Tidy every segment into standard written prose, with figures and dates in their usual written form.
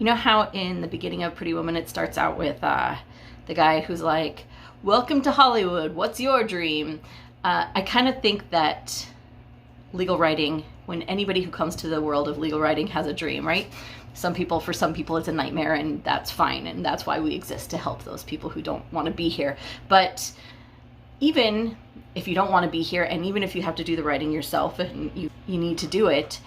You know how in the beginning of Pretty Woman it starts out with the guy who's like, welcome to Hollywood, what's your dream? I kind of think that legal writing, when anybody who comes to the world of legal writing has a dream, right? For some people it's a nightmare, and that's fine, and that's why we exist, to help those people who don't want to be here. But even if you don't want to be here, and even if you have to do the writing yourself and you need to do it,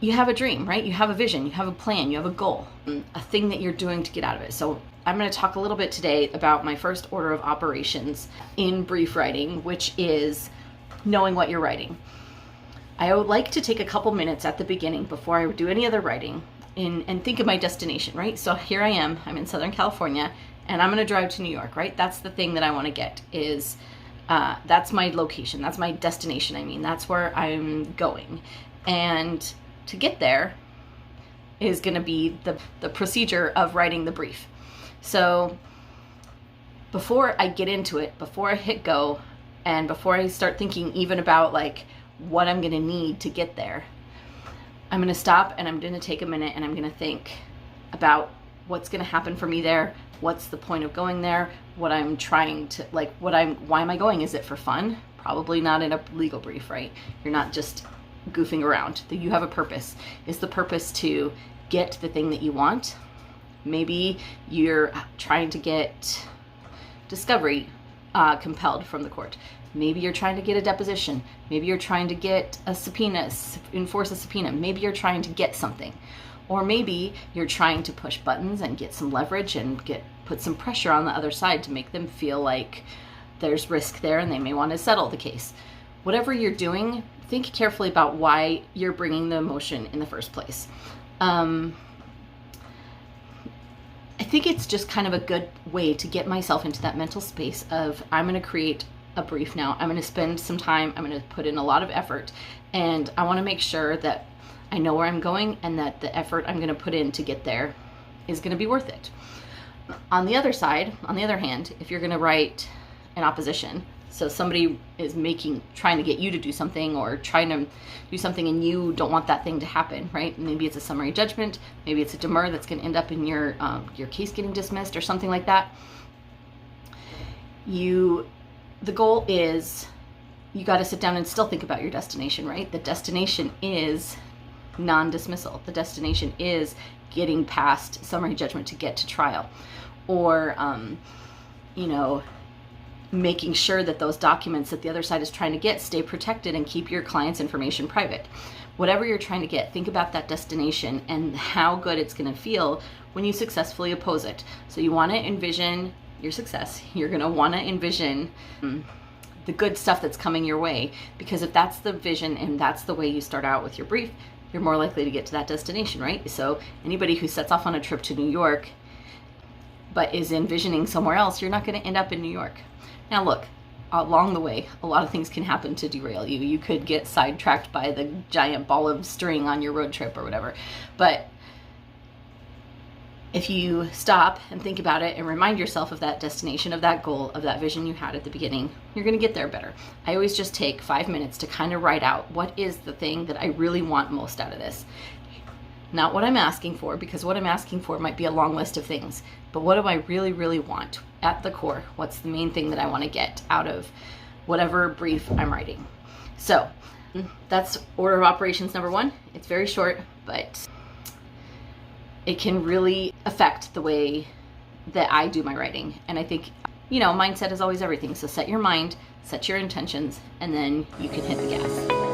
you have a dream, right? You have a vision, you have a plan, you have a goal, a thing that you're doing to get out of it. So I'm going to talk a little bit today about my first order of operations in brief writing, which is knowing what you're writing. I would like to take a couple minutes at the beginning before I do any other writing and think of my destination, right? So here I am, I'm in Southern California, and I'm going to drive to New York, right? That's the thing that I want to get is, that's my location, that's my destination. I mean, that's where I'm going. And to get there is going to be the procedure of writing the brief. So before I get into it, before I hit go, and before I start thinking even about like what I'm going to need to get there, I'm going to stop and I'm going to take a minute and I'm going to think about what's going to happen for me there. What's the point of going there? What I'm trying to, like, why am I going? Is it for fun? Probably not in a legal brief, right? You're not just goofing around. You have a purpose. Is the purpose to get the thing that you want? Maybe you're trying to get discovery compelled from the court. Maybe you're trying to get a deposition. Maybe you're trying to get a subpoena, enforce a subpoena. Maybe you're trying to get something. Or maybe you're trying to push buttons and get some leverage and put some pressure on the other side to make them feel like there's risk there and they may want to settle the case. Whatever you're doing, think carefully about why you're bringing the motion in the first place. I think it's just kind of a good way to get myself into that mental space of, I'm going to create a brief now. I'm going to spend some time. I'm going to put in a lot of effort, and I want to make sure that I know where I'm going and that the effort I'm going to put in to get there is going to be worth it. On the other side, on the other hand, if you're going to write an opposition, so somebody is trying to get you to do something, or trying to do something and you don't want that thing to happen, right? Maybe it's a summary judgment, maybe it's a demur that's going to end up in your case getting dismissed or something like that. The goal is you got to sit down and still think about your destination, right? The destination is non-dismissal. The destination is getting past summary judgment to get to trial, or making sure that those documents that the other side is trying to get stay protected and keep your client's information private. Whatever you're trying to get, think about that destination and how good it's going to feel when you successfully oppose it. So you want to envision your success. You're going to want to envision the good stuff that's coming your way, because if that's the vision and that's the way you start out with your brief, you're more likely to get to that destination, right? So anybody who sets off on a trip to New York but is envisioning somewhere else, you're not going to end up in New York. Now look, along the way, a lot of things can happen to derail you. You could get sidetracked by the giant ball of string on your road trip or whatever. But if you stop and think about it and remind yourself of that destination, of that goal, of that vision you had at the beginning, you're going to get there better. I always just take 5 minutes to kind of write out, what is the thing that I really want most out of this? Not what I'm asking for, because what I'm asking for might be a long list of things, but what do I really, really want at the core? What's the main thing that I want to get out of whatever brief I'm writing? So that's order of operations number 1. It's very short, but it can really affect the way that I do my writing. And I think, mindset is always everything. So set your mind, set your intentions, and then you can hit the gas.